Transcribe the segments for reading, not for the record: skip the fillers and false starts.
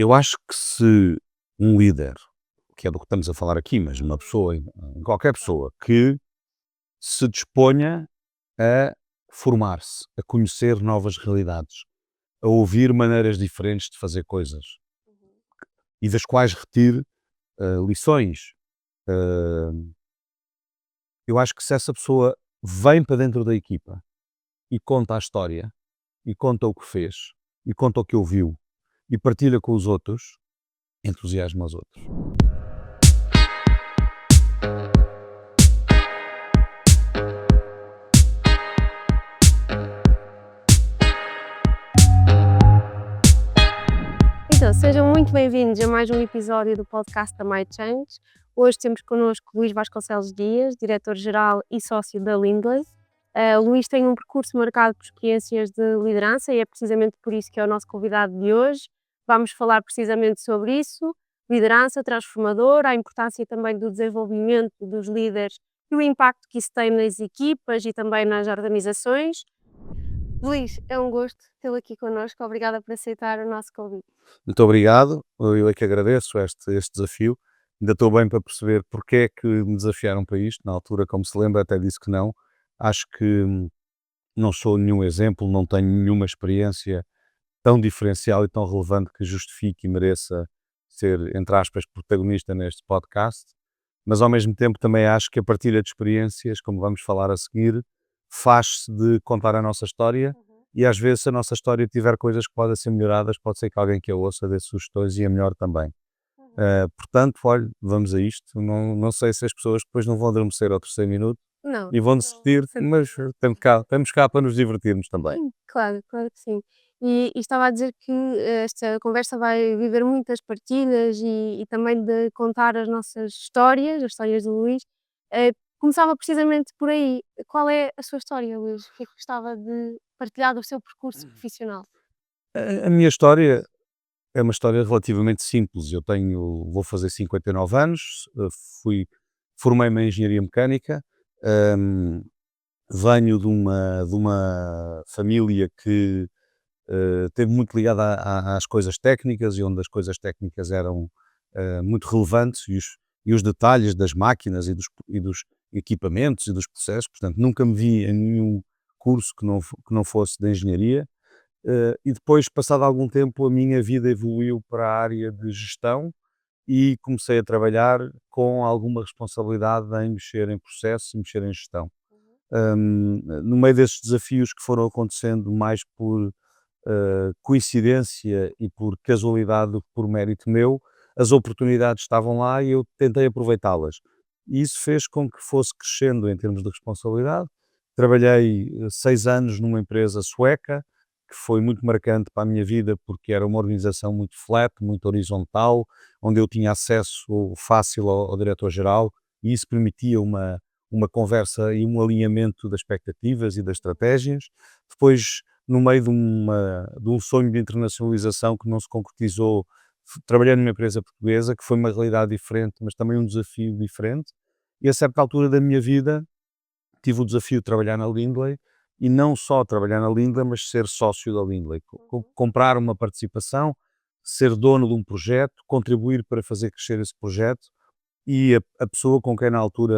Eu acho que se um líder, que é do que estamos a falar aqui, mas uma pessoa, qualquer pessoa, que se disponha a formar-se, a conhecer novas realidades, a ouvir maneiras diferentes de fazer coisas e das quais retire lições. eh, eu acho que se essa pessoa vem para dentro da equipa e conta a história, e conta o que fez, e conta o que ouviu, e partilha com os outros, entusiasma os outros. Então, sejam muito bem-vindos a mais um episódio do podcast da My Change. Hoje temos connosco Luís Vasconcelos Dias, diretor-geral e sócio da Lindley. O Luís tem um percurso marcado por experiências de liderança e é precisamente por isso que é o nosso convidado de hoje. Vamos falar precisamente sobre isso, liderança transformadora, a importância também do desenvolvimento dos líderes e o impacto que isso tem nas equipas e também nas organizações. Luís, é um gosto tê-lo aqui connosco. Obrigada por aceitar o nosso convite. Muito obrigado, eu é que agradeço este desafio. Ainda estou bem para perceber porque é que me desafiaram para isto. Na altura, como se lembra, até disse que não. Acho que não sou nenhum exemplo, não tenho nenhuma experiência tão diferencial e tão relevante que justifique e mereça ser, entre aspas, protagonista neste podcast. Mas ao mesmo tempo também acho que a partilha de experiências, como vamos falar a seguir, faz-se de contar a nossa história e às vezes se a nossa história tiver coisas que podem ser melhoradas, pode ser que alguém que a ouça dê sugestões e é melhor também. Portanto, olha, vamos a isto. Não sei se as pessoas depois não vão adormecer ao terceiro minuto Não, e vão desistir, mas estamos cá para nos divertirmos também. sim, claro, claro que sim. E estava a dizer que esta conversa vai viver muitas partilhas e também de contar as nossas histórias, as histórias do Luís. Começava precisamente por aí. Qual é a sua história, Luís? O que é que gostava de partilhar do seu percurso profissional? A minha história é uma história relativamente simples. Vou fazer 59 anos, formei-me em engenharia mecânica, hum, venho de uma família que esteve muito ligada às coisas técnicas e onde as coisas técnicas eram muito relevantes e os detalhes das máquinas e dos equipamentos e dos processos. Portanto, nunca me vi em nenhum curso que não fosse de engenharia. E depois, passado algum tempo, a minha vida evoluiu para a área de gestão e comecei a trabalhar com alguma responsabilidade em mexer em processos e mexer em gestão. No meio desses desafios que foram acontecendo mais por coincidência e por casualidade do que por mérito meu, as oportunidades estavam lá e eu tentei aproveitá-las. E isso fez com que fosse crescendo em termos de responsabilidade. Trabalhei 6 anos numa empresa sueca, que foi muito marcante para a minha vida, porque era uma organização muito flat, muito horizontal, onde eu tinha acesso fácil ao diretor-geral, e isso permitia uma conversa e um alinhamento das expectativas e das estratégias. Depois, no meio de um sonho de internacionalização que não se concretizou, trabalhei numa empresa portuguesa, que foi uma realidade diferente, mas também um desafio diferente. E a certa altura da minha vida tive o desafio de trabalhar na Lindley, e não só trabalhar na Lindley, mas ser sócio da Lindley, comprar uma participação, ser dono de um projeto, contribuir para fazer crescer esse projeto. E a pessoa com quem na altura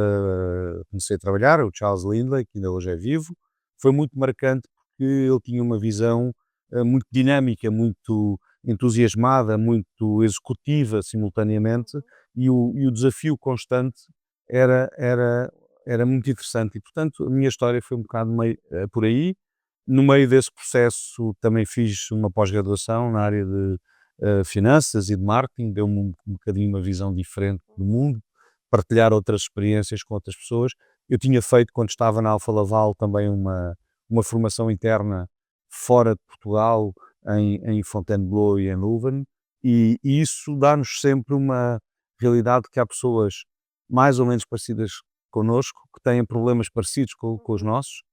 comecei a trabalhar, o Charles Lindley, que ainda hoje é vivo, foi muito marcante porque ele tinha uma visão muito dinâmica, muito entusiasmada, muito executiva simultaneamente, e o desafio constante era muito interessante. E, portanto, a minha história foi um bocado por aí. No meio desse processo também fiz uma pós-graduação na área de finanças e de marketing, deu-me um bocadinho uma visão diferente do mundo, partilhar outras experiências com outras pessoas. Eu tinha feito, quando estava na Alfa Laval, também uma formação interna fora de Portugal, em Fontainebleau e em Leuven, e isso dá-nos sempre uma realidade que há pessoas mais ou menos parecidas connosco, que têm problemas parecidos com os nossos,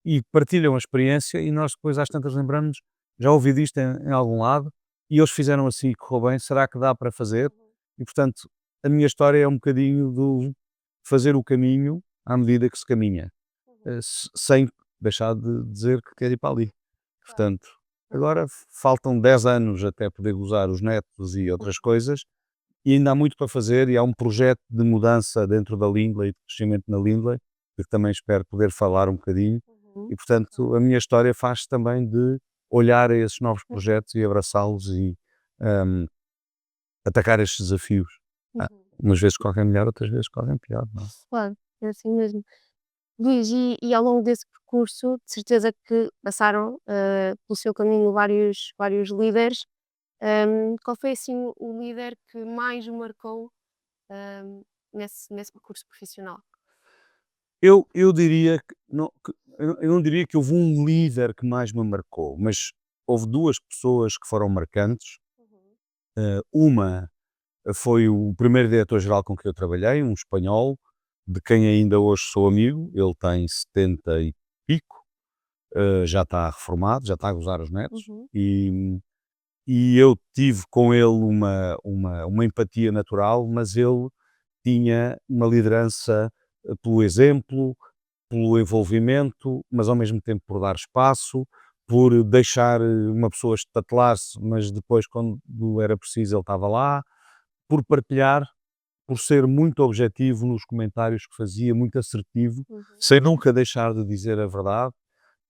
e partilham a experiência, e nós depois às tantas lembramos, já ouvi disto em algum lado, e eles fizeram assim e correu bem, será que dá para fazer? E portanto, a minha história é um bocadinho do fazer o caminho à medida que se caminha, sem deixar de dizer que quer ir para ali. Claro. Portanto, Agora faltam 10 anos até poder gozar os netos e outras coisas, e ainda há muito para fazer, e há um projeto de mudança dentro da Lindley, de crescimento na Lindley, que também espero poder falar um bocadinho, Uhum. e portanto a minha história faz também de olhar a esses novos projetos e abraçá-los e, hum, atacar estes desafios. Ah, Uhum. umas vezes correm melhor, outras vezes correm pior, não é? Claro, é assim mesmo. Luís, e ao longo desse percurso, de certeza que passaram pelo seu caminho vários líderes. Qual foi assim o líder que mais o marcou nesse percurso profissional? Eu diria que eu não diria que houve um líder que mais me marcou, mas houve 2 pessoas que foram marcantes. Uhum. Uma foi o primeiro diretor-geral com quem eu trabalhei, um espanhol, de quem ainda hoje sou amigo. Ele tem 70 e pico, já está reformado, já está a gozar os netos, Uhum. e eu tive com ele uma empatia natural, mas ele tinha uma liderança, pelo exemplo, pelo envolvimento, mas ao mesmo tempo por dar espaço, por deixar uma pessoa estatelar-se, mas depois, quando era preciso, ele estava lá, por partilhar, por ser muito objetivo nos comentários que fazia, muito assertivo, Uhum. sem nunca deixar de dizer a verdade,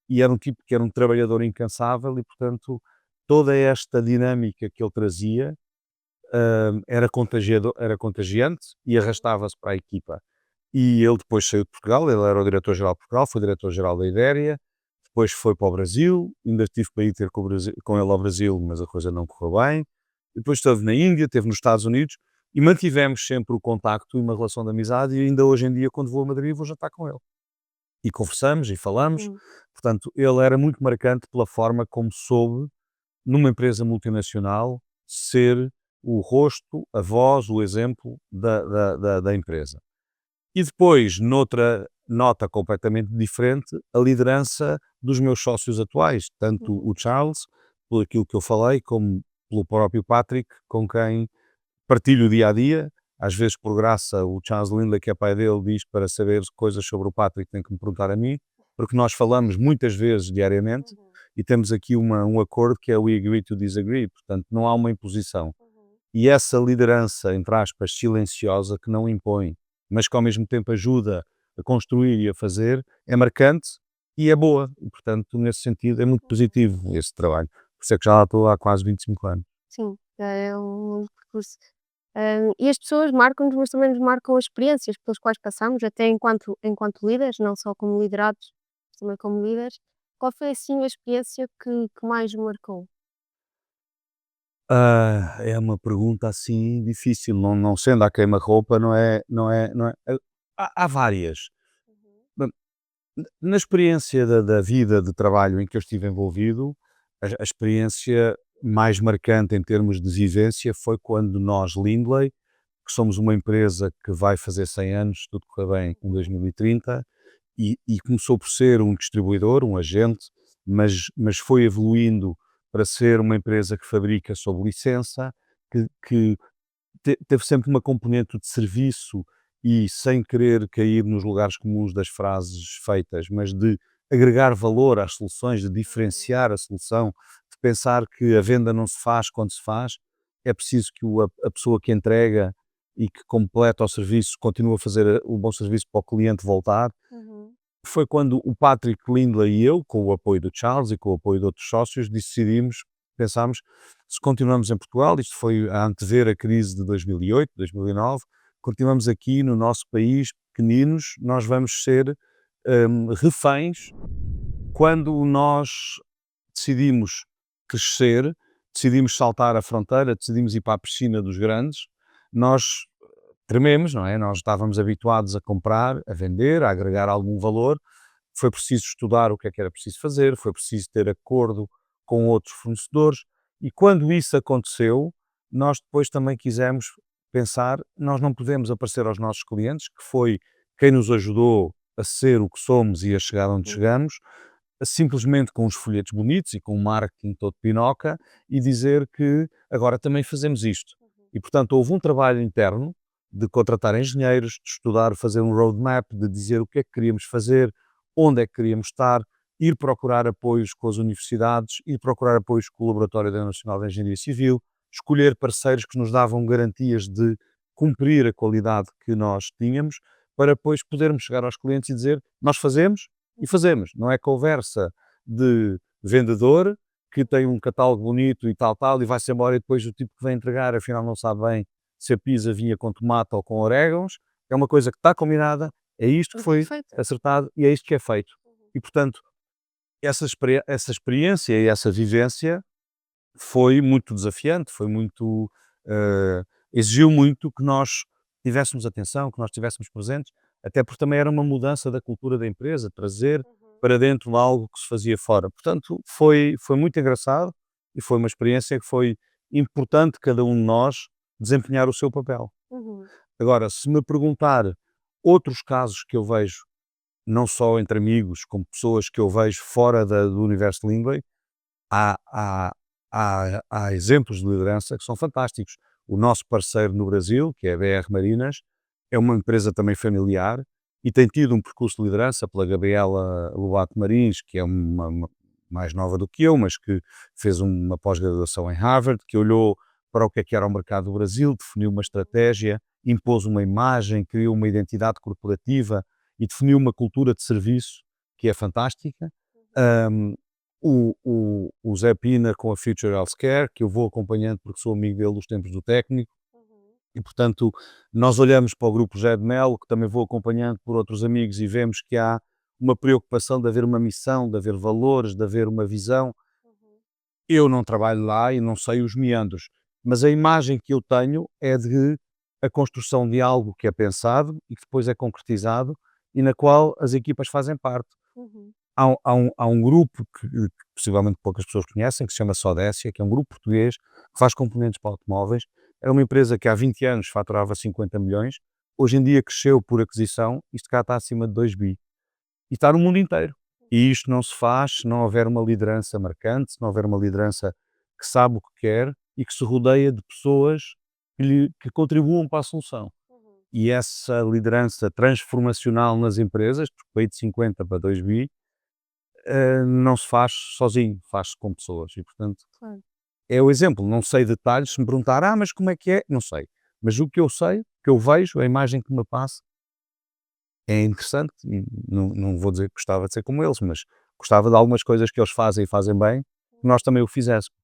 e era um tipo que era um trabalhador incansável e, portanto, toda esta dinâmica que ele trazia, era contagiante e arrastava-se para a equipa. E ele depois saiu de Portugal, ele era o diretor-geral de Portugal, foi diretor-geral da Ibéria, depois foi para o Brasil, ainda tive para ir ter com ele ao Brasil, mas a coisa não correu bem. Depois esteve na Índia, esteve nos Estados Unidos, e mantivemos sempre o contacto e uma relação de amizade, e ainda hoje em dia, quando vou a Madrid, vou jantar com ele. E conversamos e falamos. Hum. Portanto, ele era muito marcante pela forma como soube, numa empresa multinacional, ser o rosto, a voz, o exemplo da empresa. E depois, noutra nota completamente diferente, a liderança dos meus sócios atuais, tanto Uhum. o Charles, por aquilo que eu falei, como pelo próprio Patrick, com quem partilho o dia a dia. Às vezes, por graça, o Charles Lindley, que é pai dele, diz que para saber coisas sobre o Patrick tem que me perguntar a mim, porque nós falamos muitas vezes diariamente Uhum. e temos aqui um acordo que é we agree to disagree, portanto não há uma imposição. Uhum. E essa liderança, entre aspas, silenciosa, que não impõe, mas que ao mesmo tempo ajuda a construir e a fazer, é marcante e é boa. E, portanto, nesse sentido, é muito Uhum. positivo esse trabalho. Por isso é que já lá estou há quase 25 anos. Sim, é um percurso. E as pessoas marcam-nos, mas também nos marcam as experiências pelas quais passamos, até enquanto líderes, não só como liderados, mas também como líderes. Qual foi assim a experiência que mais o marcou? É uma pergunta assim difícil, não sendo a queima-roupa, não é. Há várias. Uhum. Bem, na experiência da vida de trabalho em que eu estive envolvido, a experiência mais marcante em termos de vivência foi quando nós, Lindley, que somos uma empresa que vai fazer 100 anos, se tudo correr bem, em Uhum. 2030, e começou por ser um distribuidor, um agente, mas foi evoluindo para ser uma empresa que fabrica sob licença, que teve sempre uma componente de serviço e sem querer cair nos lugares comuns das frases feitas, mas de agregar valor às soluções, de Uhum. diferenciar a solução, de pensar que a venda não se faz quando se faz, é preciso que a pessoa que entrega e que completa o serviço continue a fazer o bom serviço para o cliente voltar. Uhum. Foi quando o Patrick Lindley e eu, com o apoio do Charles e com o apoio de outros sócios, decidimos, pensámos, se continuamos em Portugal, isto foi a antever a crise de 2008, 2009, continuamos aqui no nosso país, pequeninos, nós vamos ser reféns quando nós decidimos crescer, decidimos saltar a fronteira, decidimos ir para a piscina dos grandes, nós trememos, não é? Nós estávamos habituados a comprar, a vender, a agregar algum valor. Foi preciso estudar o que era preciso fazer, foi preciso ter acordo com outros fornecedores, e quando isso aconteceu, nós depois também quisemos pensar, nós não podemos aparecer aos nossos clientes, que foi quem nos ajudou a ser o que somos e a chegar onde Uhum. chegamos, simplesmente com os folhetos bonitos e com o marketing todo pinoca, e dizer que agora também fazemos isto. Uhum. E portanto houve um trabalho interno de contratar engenheiros, de estudar, fazer um roadmap, de dizer o que é que queríamos fazer, onde é que queríamos estar, ir procurar apoios com as universidades, ir procurar apoios com o Laboratório Nacional de Engenharia Civil, escolher parceiros que nos davam garantias de cumprir a qualidade que nós tínhamos, para depois podermos chegar aos clientes e dizer: nós fazemos e fazemos. Não é conversa de vendedor que tem um catálogo bonito e tal, e vai-se embora, e depois o tipo que vem entregar afinal não sabe bem se a pizza vinha com tomate ou com orégãos. É uma coisa que está combinada, é isto que foi Perfeito. acertado e é isto que é feito. E portanto, essa experiência e essa vivência foi muito desafiante, foi muito, exigiu muito que nós tivéssemos atenção, que nós estivéssemos presentes, até porque também era uma mudança da cultura da empresa, trazer para dentro algo que se fazia fora. Portanto, foi muito engraçado e foi uma experiência que foi importante cada um de nós desempenhar o seu papel. Uhum. Agora, se me perguntar outros casos que eu vejo, não só entre amigos, como pessoas que eu vejo fora do universo de Lingway, há, há, há exemplos de liderança que são fantásticos. O nosso parceiro no Brasil, que é a BR Marinas, é uma empresa também familiar e tem tido um percurso de liderança pela Gabriela Lobato Marins, que é uma mais nova do que eu, mas que fez uma pós-graduação em Harvard, que olhou para o que era o mercado do Brasil, definiu uma estratégia, impôs uma imagem, criou uma identidade corporativa e definiu uma cultura de serviço que é fantástica. O Zé Pina com a Future Healthcare, que eu vou acompanhando porque sou amigo dele dos tempos do técnico, e portanto nós olhamos para o grupo José de Melo, que também vou acompanhando por outros amigos, e vemos que há uma preocupação de haver uma missão, de haver valores, de haver uma visão. Eu não trabalho lá e não sei os meandros, mas a imagem que eu tenho é de a construção de algo que é pensado e que depois é concretizado e na qual as equipas fazem parte. Há um grupo que possivelmente poucas pessoas conhecem, que se chama Sodécia, que é um grupo português que faz componentes para automóveis. Era uma empresa que há 20 anos faturava 50 milhões, hoje em dia cresceu por aquisição, isto cá está acima de 2 bi. E está no mundo inteiro. E isto não se faz se não houver uma liderança marcante, se não houver uma liderança que sabe o que quer e que se rodeia de pessoas que contribuam para a solução. E essa liderança transformacional nas empresas, porque foi de 50 para 2 bi, não se faz sozinho, faz-se com pessoas. E, portanto, Claro. é o exemplo. Não sei detalhes. Se me perguntar, mas como é que é? Não sei. Mas o que eu sei, o que eu vejo, a imagem que me passa, é interessante. Não vou dizer que gostava de ser como eles, mas gostava de algumas coisas que eles fazem e fazem bem, que nós também o fizéssemos.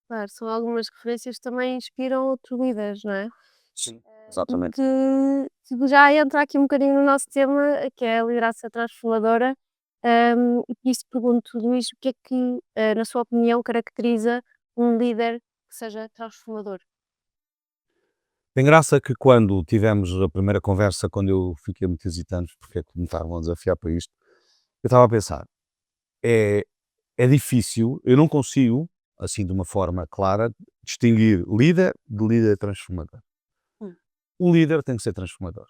Claro, são algumas referências que também inspiram outros líderes, não é? Sim, E exatamente. que já entra aqui um bocadinho no nosso tema, que é a liderança transformadora. E por isso pergunto, Luís, o que é que, na sua opinião, caracteriza um líder que seja transformador? Tem graça que quando tivemos a primeira conversa, quando eu fiquei muito hesitante, porque é que me estavam a desafiar para isto, eu estava a pensar, é, é difícil, eu não consigo, assim de uma forma clara, distinguir líder de líder transformador. Hum. O líder tem que ser transformador.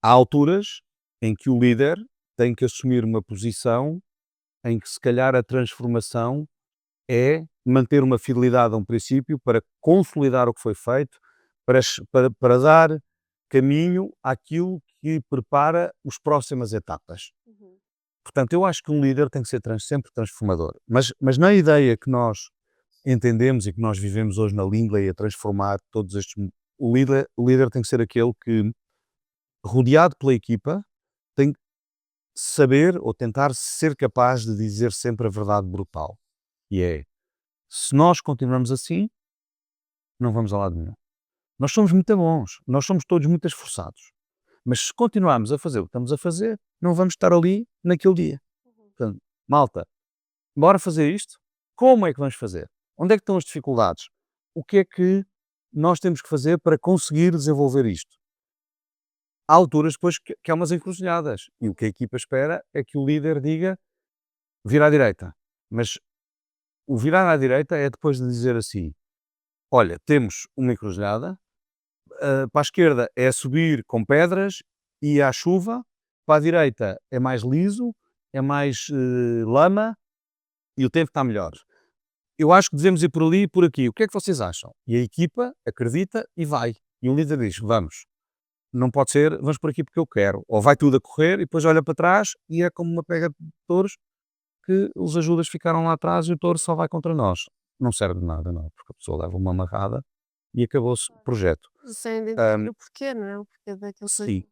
Há alturas em que o líder tem que assumir uma posição em que se calhar a transformação é manter uma fidelidade a um princípio para consolidar o que foi feito, para dar caminho àquilo que prepara as próximas etapas. Portanto, eu acho que um líder tem que ser sempre transformador. Mas na ideia que nós entendemos e que nós vivemos hoje na Lindley a transformar todos estes. O líder tem que ser aquele que, rodeado pela equipa, tem que saber ou tentar ser capaz de dizer sempre a verdade brutal. E é, se nós continuarmos assim, não vamos a lado nenhum. Nós somos muito bons, nós somos todos muito esforçados. Mas se continuarmos a fazer o que estamos a fazer, não vamos estar ali naquele dia. Portanto, malta, bora fazer isto? Como é que vamos fazer? Onde é que estão as dificuldades? O que é que nós temos que fazer para conseguir desenvolver isto? Há alturas depois que há umas encruzilhadas. E o que a equipa espera é que o líder diga virar à direita. Mas o virar à direita é depois de dizer assim, olha, temos uma encruzilhada, para a esquerda é subir com pedras e à chuva, para a direita é mais liso, é mais lama e o tempo está melhor. Eu acho que devemos ir por ali e por aqui. O que é que vocês acham? E a equipa acredita e vai. E o líder diz, vamos. não pode ser, vamos por aqui porque eu quero. Ou vai tudo a correr e depois olha para trás e é como uma pega de touros que os ajudas ficaram lá atrás e o touro só vai contra nós. Não serve de nada, não, porque a pessoa leva uma amarrada e acabou-se o projeto. Sem Ahm, identificar o porquê, não é? O porquê daquilo que sim.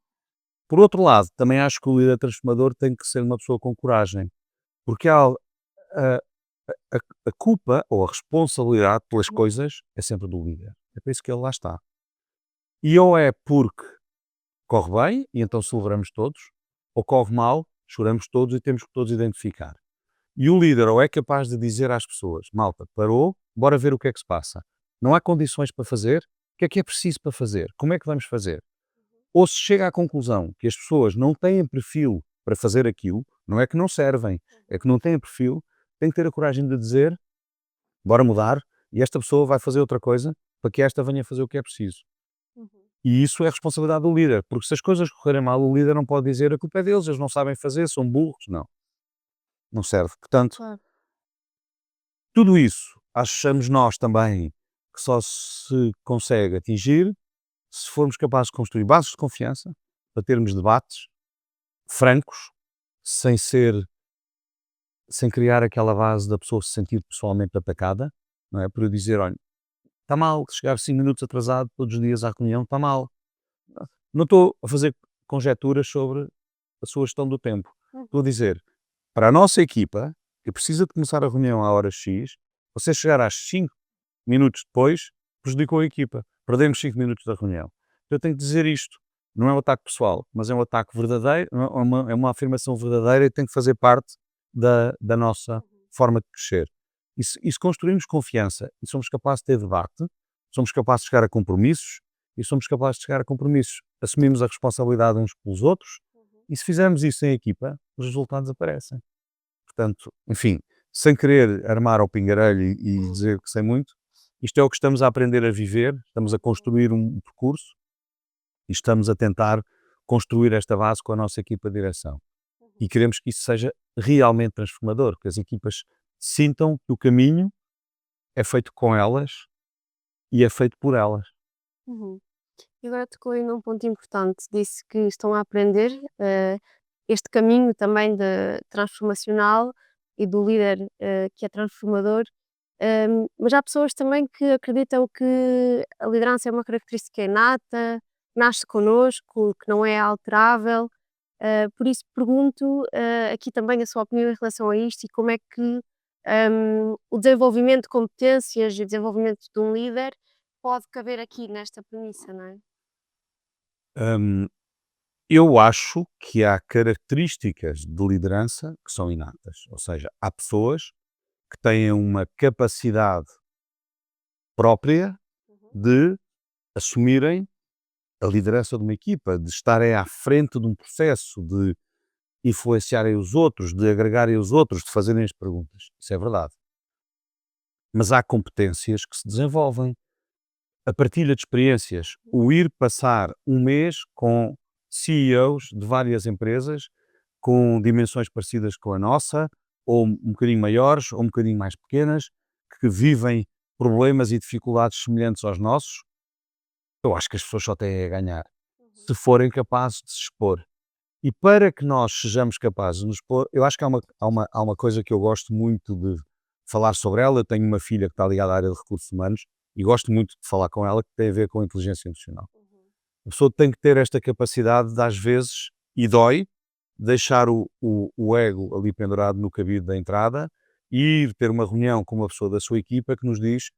Por outro lado, também acho que o líder transformador tem que ser uma pessoa com coragem, porque a, a, a culpa ou a responsabilidade pelas coisas é sempre do líder. É por isso que ele lá está. E ou é porque corre bem e então celebramos todos, ou corre mal, choramos todos e temos que todos identificar. E o líder ou é capaz de dizer às pessoas: malta, parou, bora ver o que é que se passa. Não há condições para fazer, o que é preciso para fazer? Como é que vamos fazer? Ou se chega à conclusão que as pessoas não têm perfil para fazer aquilo, não é que não servem, é que não têm perfil, tem que ter a coragem de dizer: bora mudar, e esta pessoa vai fazer outra coisa para que esta venha fazer o que é preciso. Uhum. E isso é responsabilidade do líder, porque se as coisas correrem mal, o líder não pode dizer a culpa é deles, eles não sabem fazer, são burros. Não, não serve. Portanto, Claro. tudo isso achamos nós também que só se consegue atingir se formos capazes de construir bases de confiança, para termos debates francos, sem ser, sem criar aquela base da pessoa se sentir pessoalmente atacada, não é? Por eu dizer, olha, está mal chegar 5 minutos atrasado todos os dias à reunião, está mal. Não estou a fazer conjecturas sobre a sua gestão do tempo. Estou a dizer, para a nossa equipa, que precisa de começar a reunião à hora X, você chegar às 5 minutos depois, prejudicou a equipa. Perdemos 5 minutos da reunião. Então eu tenho que dizer isto. Não é um ataque pessoal, mas é um ataque verdadeiro, é uma afirmação verdadeira e tem que fazer parte da nossa forma de crescer. E se construirmos confiança e somos capazes de ter debate, somos capazes de chegar a compromissos, e somos capazes de chegar a compromissos, assumimos a responsabilidade uns pelos outros, e se fizermos isso em equipa, os resultados aparecem. Portanto, enfim, sem querer armar ao pingarelho e dizer que sei muito, isto é o que estamos a aprender a viver, estamos a construir um percurso e estamos a tentar construir esta base com a nossa equipa de direção. E queremos que isso seja realmente transformador, que as equipas sintam que o caminho é feito com elas e é feito por elas. Uhum. E agora tocou aí num ponto importante, disse que estão a aprender este caminho também de transformacional e do líder que é transformador, mas há pessoas também que acreditam que a liderança é uma característica inata, nasce connosco, que não é alterável. Por isso pergunto aqui também a sua opinião em relação a isto e como é que o desenvolvimento de competências e o desenvolvimento de um líder pode caber aqui nesta premissa, não é? Hum, eu acho que há características de liderança que são inatas, ou seja, há pessoas que têm uma capacidade própria Uhum. de assumirem a liderança de uma equipa, de estarem à frente de um processo, de influenciarem os outros, de agregarem os outros, de fazerem as perguntas. Isso é verdade. Mas há competências que se desenvolvem. A partilha de experiências, o ir passar um mês com CEOs de várias empresas com dimensões parecidas com a nossa, ou um bocadinho maiores, ou um bocadinho mais pequenas, que vivem problemas e dificuldades semelhantes aos nossos, eu acho que as pessoas só têm a ganhar se forem capazes de se expor. E para que nós sejamos capazes de nos expor, eu acho que há uma coisa que eu gosto muito de falar sobre ela. Eu tenho uma filha que está ligada à área de recursos humanos e gosto muito de falar com ela, que tem a ver com a inteligência emocional. A pessoa tem que ter esta capacidade de, às vezes, e dói, deixar o ego ali pendurado no cabide da entrada e ir ter uma reunião com uma pessoa da sua equipa que nos diz: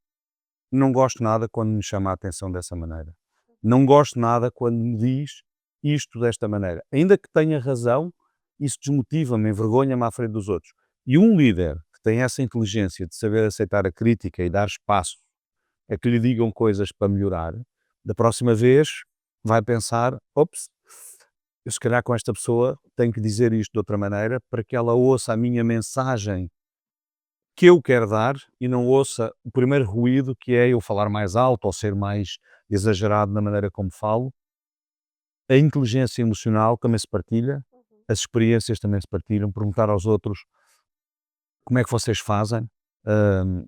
não gosto nada quando me chama a atenção dessa maneira. Não gosto nada quando me diz isto desta maneira. Ainda que tenha razão, isso desmotiva-me, envergonha-me à frente dos outros. E um líder que tem essa inteligência de saber aceitar a crítica e dar espaço a que lhe digam coisas para melhorar, da próxima vez vai pensar: ops, eu se calhar com esta pessoa tenho que dizer isto de outra maneira para que ela ouça a minha mensagem que eu quero dar e não ouça o primeiro ruído, que é eu falar mais alto ou ser mais exagerado na maneira como falo. A inteligência emocional também se partilha, as experiências também se partilham, perguntar aos outros como é que vocês fazem.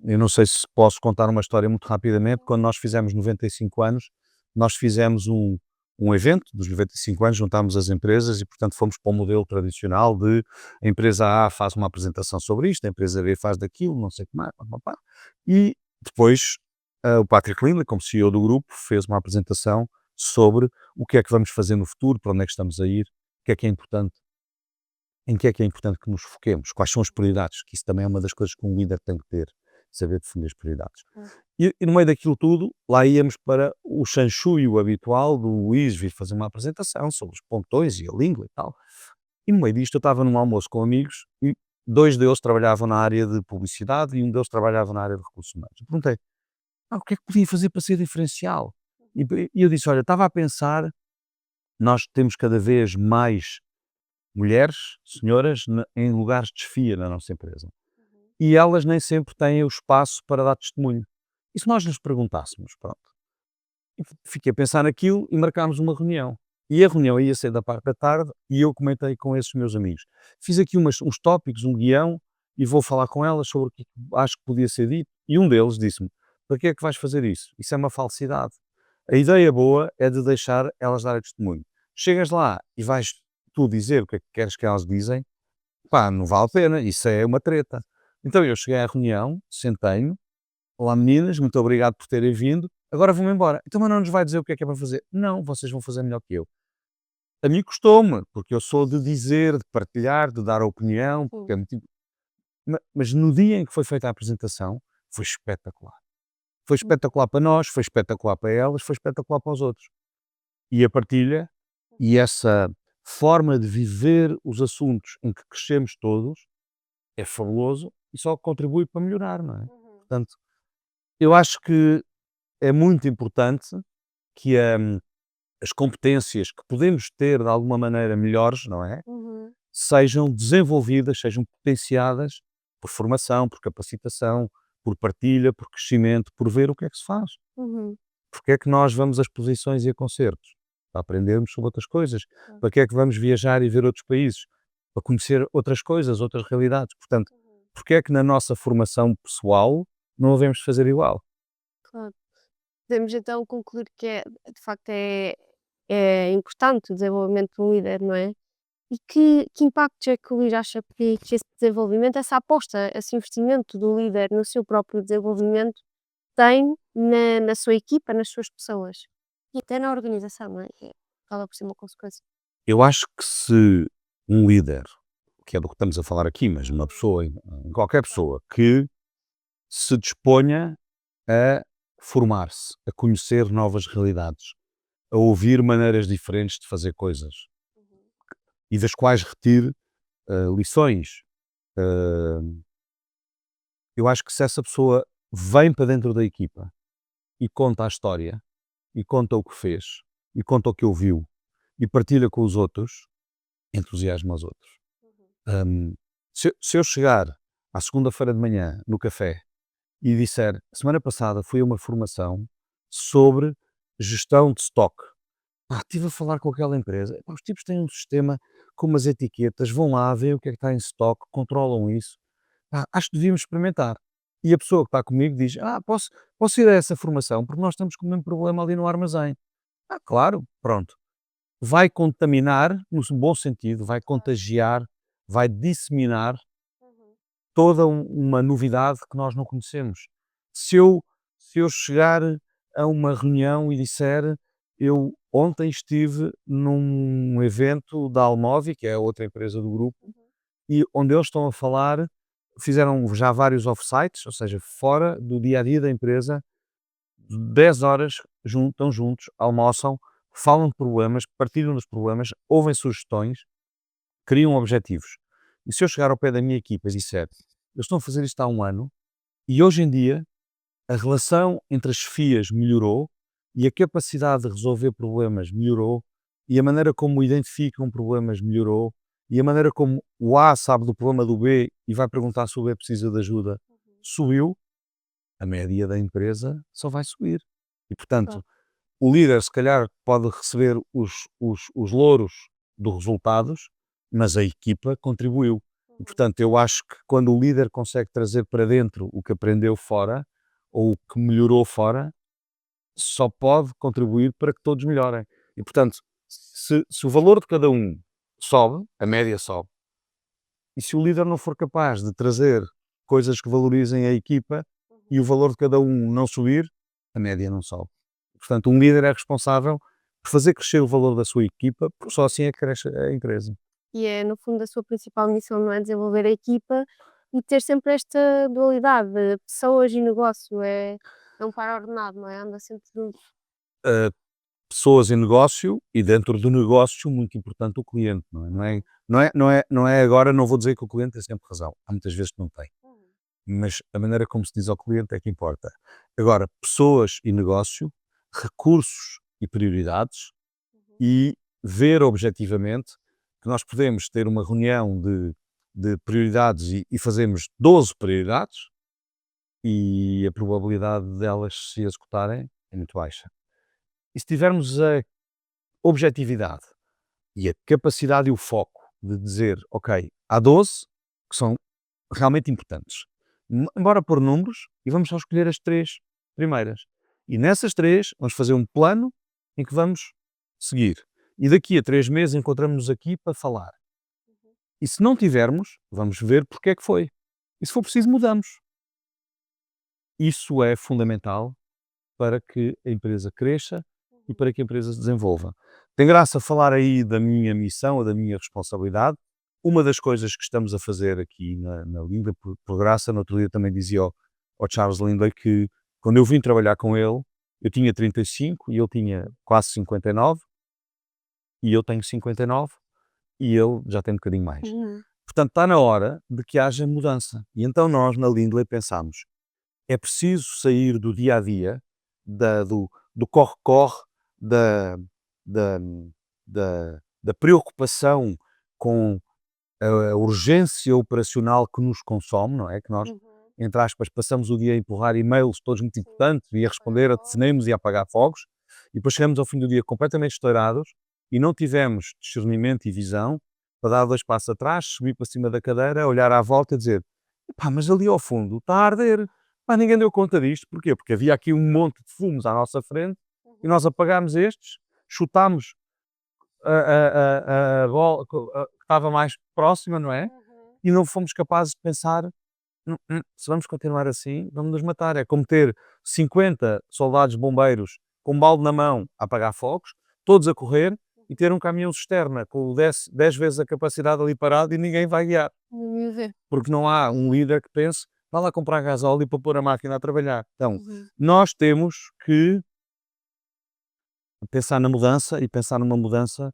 Eu não sei se posso contar uma história muito rapidamente. Quando nós fizemos 95 anos, nós fizemos um evento dos 95 anos, juntámos as empresas e, portanto, fomos para o modelo tradicional de a empresa A faz uma apresentação sobre isto, a empresa B faz daquilo, não sei o que mais, pá, pá, pá. E depois o Patrick Lindley, como CEO do grupo, fez uma apresentação sobre o que é que vamos fazer no futuro, para onde é que estamos a ir, o que é importante, em que é importante que nos foquemos, quais são as prioridades, que isso também é uma das coisas que um líder tem que ter, saber definir as prioridades. E no meio daquilo tudo, lá íamos para o chanchulho habitual do Luís vir fazer uma apresentação sobre os pontões e a língua e tal. E no meio disto eu estava num almoço com amigos e dois deles trabalhavam na área de publicidade e um deles trabalhava na área de recursos humanos. Eu perguntei, o que é que podia fazer para ser diferencial? E eu disse, olha, estava a pensar, nós temos cada vez mais mulheres, senhoras, em lugares de chefia na nossa empresa. E elas nem sempre têm o espaço para dar testemunho. E se nós lhes perguntássemos, pronto. E fiquei a pensar naquilo e marcámos uma reunião. E a reunião ia ser da parte da tarde e eu comentei com esses meus amigos. Fiz aqui uns tópicos, um guião, e vou falar com elas sobre o que acho que podia ser dito. E um deles disse-me, para que é que vais fazer isso? Isso é uma falsidade. A ideia boa é de deixar elas darem testemunho. Chegas lá e vais tu dizer o que é que queres que elas dizem, pá, não vale a pena, isso é uma treta. Então eu cheguei à reunião, sentei-me, olá meninas, muito obrigado por terem vindo, agora vou-me embora. Então mas não nos vai dizer o que é para fazer? Não, vocês vão fazer melhor que eu. A mim custou-me, porque eu sou de dizer, de partilhar, de dar a opinião, porque é muito... Mas no dia em que foi feita a apresentação, foi espetacular. Foi espetacular para nós, foi espetacular para elas, foi espetacular para os outros. E a partilha e essa forma de viver os assuntos em que crescemos todos é fabuloso e só contribui para melhorar, não é? Portanto, eu acho que é muito importante que as competências que podemos ter de alguma maneira melhores, não é? Sejam desenvolvidas, sejam potenciadas por formação, por capacitação, por partilha, por crescimento, por ver o que é que se faz. Porque é que nós vamos a exposições e a concertos? Para aprendermos sobre outras coisas. Para que é que vamos viajar e ver outros países? Para conhecer outras coisas, outras realidades. Portanto, porque é que na nossa formação pessoal não devemos fazer igual? Claro. Podemos então concluir que de facto é importante o desenvolvimento do líder, não é? E que impactos é que o líder acha que esse desenvolvimento, essa aposta, esse investimento do líder no seu próprio desenvolvimento tem na sua equipa, nas suas pessoas? E até na organização, não é? Que acaba por ser uma consequência. Eu acho que se um líder, que é do que estamos a falar aqui, mas uma pessoa, qualquer pessoa, que se disponha a formar-se, a conhecer novas realidades, a ouvir maneiras diferentes de fazer coisas e das quais retire lições. Eu acho que se essa pessoa vem para dentro da equipa e conta a história, e conta o que fez, e conta o que ouviu, e partilha com os outros, entusiasma os outros. Se eu chegar à segunda-feira de manhã no café e disser, semana passada fui a uma formação sobre gestão de stock. Estive a falar com aquela empresa, os tipos têm um sistema com umas etiquetas, vão lá, veem o que é que está em stock, controlam isso. Acho que devíamos experimentar. E a pessoa que está comigo diz, posso ir a essa formação, porque nós estamos com o mesmo problema ali no armazém. Claro, pronto. Vai contaminar, no bom sentido, vai contagiar, vai disseminar toda uma novidade que nós não conhecemos. Se eu chegar a uma reunião e disser, eu ontem estive num evento da Almovi, que é a outra empresa do grupo, e onde eles estão a falar, fizeram já vários offsites, ou seja, fora do dia a dia da empresa, 10 horas estão juntos, almoçam, falam de problemas, partilham dos problemas, ouvem sugestões, criam objetivos. E se eu chegar ao pé da minha equipa e disser, eles estão a fazer isto há um ano, e hoje em dia a relação entre as chefias melhorou, e a capacidade de resolver problemas melhorou, e a maneira como identificam problemas melhorou, e a maneira como o A sabe do problema do B e vai perguntar se o B precisa de ajuda, subiu, a média da empresa só vai subir. E, portanto, o líder, se calhar, pode receber os louros dos resultados, mas a equipa contribuiu. E, portanto, eu acho que quando o líder consegue trazer para dentro o que aprendeu fora, ou o que melhorou fora, só pode contribuir para que todos melhorem. E, portanto, se o valor de cada um sobe, a média sobe. E se o líder não for capaz de trazer coisas que valorizem a equipa e o valor de cada um não subir, a média não sobe. Portanto, um líder é responsável por fazer crescer o valor da sua equipa, porque só assim é que cresce a empresa. E é, no fundo, a sua principal missão, não é? Desenvolver a equipa e ter sempre esta dualidade de pessoas e negócio. É um par ordenado, não é? Anda sempre juntos. Uh, Pessoas em negócio e dentro do negócio, muito importante, o cliente. Não é agora, não vou dizer que o cliente tem sempre razão. Há muitas vezes que não tem. Mas a maneira como se diz ao cliente é que importa. Agora, pessoas e negócio, recursos e prioridades, e ver objetivamente que nós podemos ter uma reunião de prioridades e fazemos 12 prioridades e a probabilidade delas se executarem é muito baixa. E se tivermos a objetividade e a capacidade e o foco de dizer, ok, há 12 que são realmente importantes. Embora por números, e vamos só escolher as 3 primeiras. E nessas 3 vamos fazer um plano em que vamos seguir. E daqui a 3 meses encontramos-nos aqui para falar. E se não tivermos, vamos ver porque é que foi. E se for preciso, mudamos. Isso é fundamental para que a empresa cresça e para que a empresa se desenvolva. Tem graça falar aí da minha missão ou da minha responsabilidade. Uma das coisas que estamos a fazer aqui na Lindley, por graça, no outro dia também dizia ao Charles Lindley que quando eu vim trabalhar com ele, eu tinha 35 e ele tinha quase 59 e eu tenho 59 e ele já tem um bocadinho mais. Portanto, está na hora de que haja mudança. E então nós na Lindley pensamos, é preciso sair do dia a dia, do corre-corre, da, da, da preocupação com a urgência operacional que nos consome, não é? Que nós, entre aspas, passamos o dia a empurrar e-mails todos muito importantes e a responder a telefonemas e a apagar fogos, e depois chegamos ao fim do dia completamente estourados e não tivemos discernimento e visão para dar 2 passos atrás, subir para cima da cadeira, olhar à volta e dizer, pá, mas ali ao fundo está a arder. Pá, ninguém deu conta disto. Porquê? Porque havia aqui um monte de fumos à nossa frente e nós apagámos estes, chutámos a bola que estava mais próxima, não é? E não fomos capazes de pensar, se vamos continuar assim, vamos nos matar. É como ter 50 soldados bombeiros com um balde na mão a apagar fogos, todos a correr, e ter um caminhão cisterna com 10 vezes a capacidade ali parado e ninguém vai guiar. Porque não há um líder que pense, vá lá comprar gasóleo para pôr a máquina a trabalhar. Então, nós temos que pensar na mudança e pensar numa mudança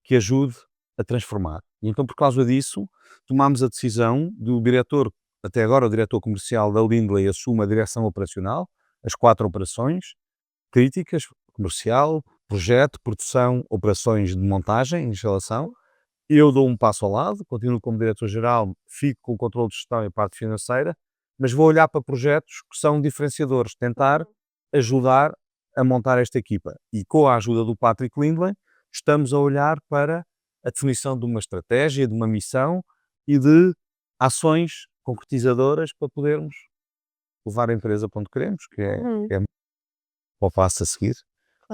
que ajude a transformar. E então, por causa disso, tomámos a decisão do diretor, até agora o diretor comercial da Lindley assume a direção operacional, as 4 operações críticas, comercial, projeto, produção, operações de montagem, instalação. Eu dou um passo ao lado, continuo como diretor-geral, fico com o controle de gestão e a parte financeira, mas vou olhar para projetos que são diferenciadores, tentar ajudar a montar esta equipa. E com a ajuda do Patrick Lindley, estamos a olhar para a definição de uma estratégia, de uma missão e de ações concretizadoras para podermos levar a empresa para onde queremos, que é para o passo a seguir.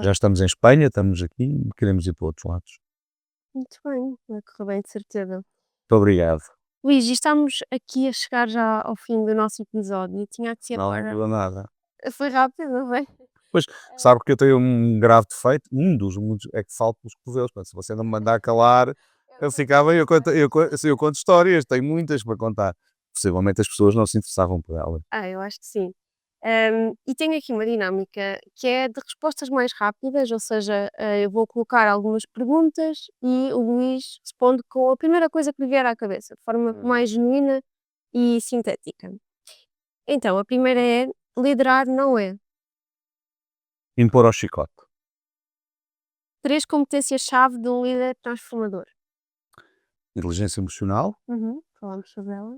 Já estamos em Espanha, estamos aqui e queremos ir para outros lados. Muito bem, vai correr bem, de certeza. Muito obrigado. Luís, e estamos aqui a chegar já ao fim do nosso episódio. Tinha que ser Não agora. muda nada. Foi rápido, não foi? Pois, sabe que eu tenho um grave defeito, um dos muitos, é que falo pelos cotovelos. Se você não me mandar calar, eu ficava, eu conto histórias, tenho muitas para contar. Possivelmente as pessoas não se interessavam por elas. Eu acho que sim. E tenho aqui uma dinâmica que é de respostas mais rápidas, ou seja, eu vou colocar algumas perguntas e o Luís responde com a primeira coisa que lhe vier à cabeça, de forma mais genuína e sintética. Então, a primeira é: liderar não é. Impor ao chicote. 3 competências-chave de um líder transformador. Inteligência emocional, Falamos sobre ela.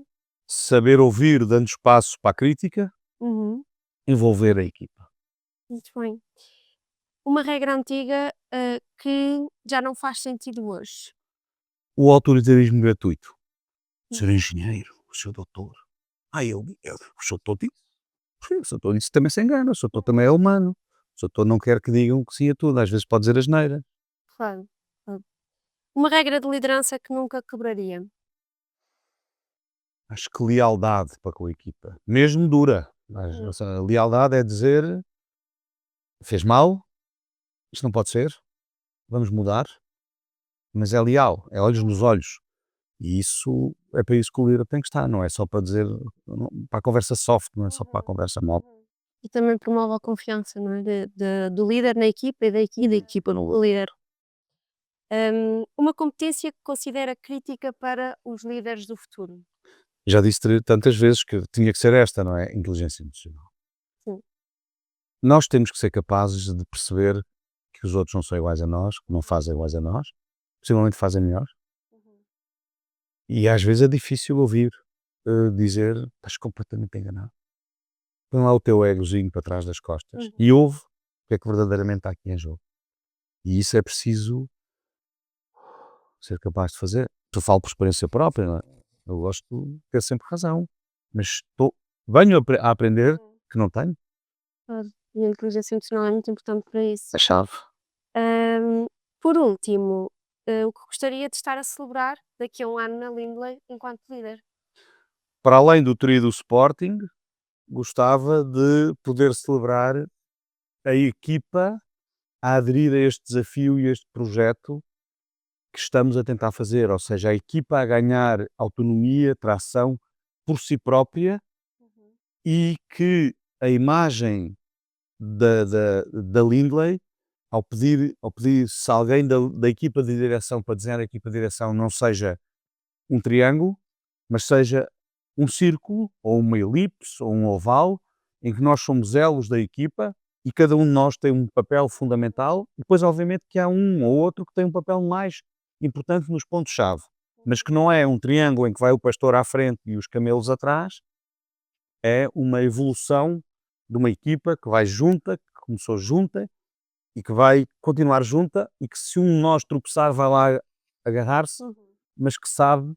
saber ouvir dando espaço para a crítica, envolver a equipa. Muito bem. Uma regra antiga que já não faz sentido hoje. O autoritarismo gratuito. O senhor engenheiro, o senhor doutor. O senhor doutor disse. O senhor doutor disse também se engana, o senhor doutor também é humano. O senhor doutor não quer que digam que sim a tudo, às vezes pode dizer asneira. Claro, claro. Uma regra de liderança que nunca quebraria? Acho que lealdade para com a equipa, mesmo dura. Mas, ou seja, a lealdade é dizer: fez mal, isto não pode ser, vamos mudar, mas é leal, é olhos nos olhos. E isso é para isso que o líder tem que estar, não é só para dizer, para a conversa soft, não é só para a conversa mole. E também promove a confiança, não é? Do líder na equipa e da equipa no líder. Uma competência que considera crítica para os líderes do futuro? Já disse tantas vezes que tinha que ser esta, não é? Inteligência emocional. Sim. Nós temos que ser capazes de perceber que os outros não são iguais a nós, que não fazem iguais a nós, possivelmente fazem melhor. E às vezes é difícil ouvir dizer: estás completamente enganado. Põe lá o teu egozinho para trás das costas e ouve o que é que verdadeiramente está aqui em jogo. E isso é preciso ser capaz de fazer. Eu falo por experiência própria, não é? Eu gosto de ter sempre razão, mas venho a aprender que não tenho. Claro. E a inteligência emocional é muito importante para isso. A chave. Por último, o que gostaria de estar a celebrar daqui a um ano na Lindley enquanto líder? Para além do trio do Sporting, gostava de poder celebrar a equipa a aderir a este desafio e este projeto que estamos a tentar fazer, ou seja, a equipa a ganhar autonomia, tração por si própria e que a imagem da Lindley, ao pedir se alguém da equipa de direção para desenhar a equipa de direção não seja um triângulo, mas seja um círculo, ou uma elipse, ou um oval, em que nós somos elos da equipa e cada um de nós tem um papel fundamental, e depois obviamente que há um ou outro que tem um papel mais importante nos pontos-chave, mas que não é um triângulo em que vai o pastor à frente e os camelos atrás, é uma evolução de uma equipa que vai junta, que começou junta e que vai continuar junta e que se um de nós tropeçar vai lá agarrar-se, mas que sabe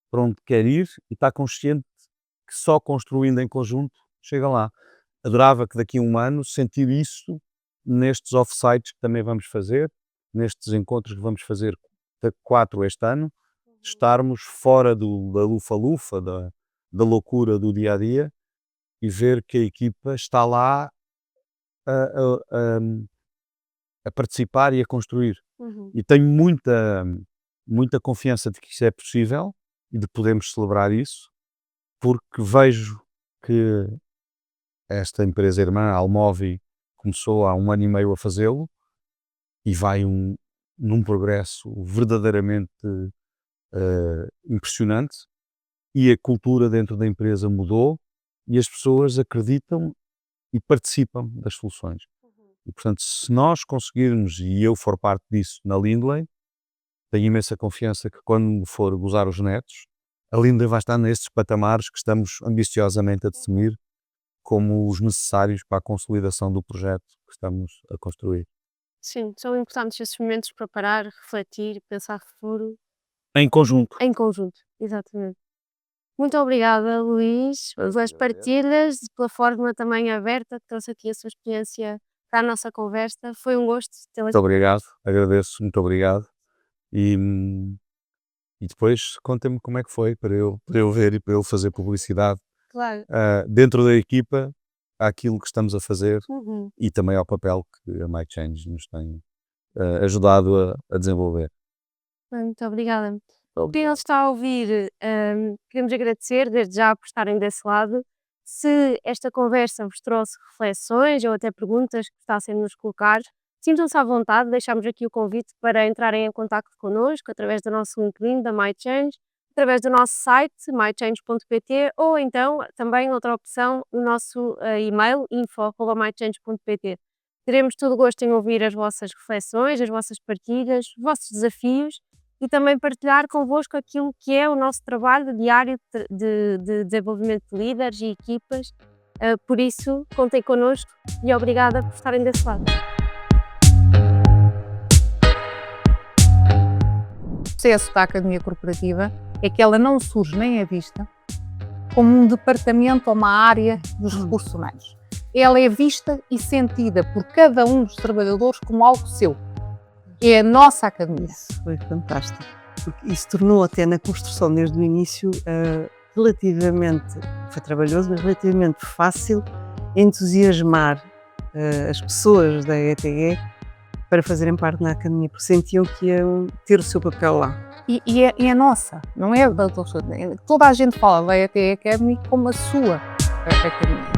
para onde quer ir e está consciente que só construindo em conjunto chega lá. Adorava que daqui a um ano sentir isso nestes off-sites que também vamos fazer, nestes encontros que vamos fazer 4 este ano, estarmos fora da lufa-lufa, da loucura do dia-a-dia e ver que a equipa está lá a participar e a construir. E tenho muita confiança de que isso é possível e de podermos celebrar isso, porque vejo que esta empresa irmã, a Almovi, começou há 1 ano e meio a fazê-lo e vai num progresso verdadeiramente impressionante, e a cultura dentro da empresa mudou e as pessoas acreditam e participam das soluções. E, portanto, se nós conseguirmos, e eu for parte disso na Lindley, tenho imensa confiança que quando for gozar os netos, a Lindley vai estar nestes patamares que estamos ambiciosamente a definir como os necessários para a consolidação do projeto que estamos a construir. Sim, são importantes esses momentos para parar, refletir, pensar futuro. Em conjunto. Em conjunto, exatamente. Muito obrigada, Luís, pelas partilhas, pela forma também aberta que trouxe aqui a sua experiência para a nossa conversa. Foi um gosto tê-la. Muito obrigado, agradeço, muito obrigado. E depois contem-me como é que foi para eu ver e para eu fazer publicidade Claro. dentro da equipa àquilo que estamos a fazer Uhum. e também ao papel que a MyChange nos tem ajudado a desenvolver. Muito obrigada. Quem nos está a ouvir, queremos agradecer desde já por estarem desse lado. Se esta conversa vos trouxe reflexões ou até perguntas que gostassem de nos colocar, sintam-se à vontade, deixamos aqui o convite para entrarem em contato connosco através do nosso LinkedIn, da MyChange, através do nosso site, mychange.pt, ou então também outra opção, o nosso e-mail, info@mychange.pt. Teremos todo o gosto em ouvir as vossas reflexões, as vossas partilhas, os vossos desafios e também partilhar convosco aquilo que é o nosso trabalho diário de desenvolvimento de líderes e equipas. Por isso, contem connosco e obrigada por estarem desse lado. O sucesso da Academia Corporativa é que ela não surge nem à vista como um departamento ou uma área dos recursos humanos. Ela é vista e sentida por cada um dos trabalhadores como algo seu. É a nossa academia. Isso foi fantástico, porque isso tornou até na construção desde o início relativamente, foi trabalhoso, mas relativamente fácil entusiasmar as pessoas da ETE para fazerem parte da academia, porque sentiam que iam ter o seu papel lá. E é nossa, não é da toda a gente fala da ETE Academy como a sua academia.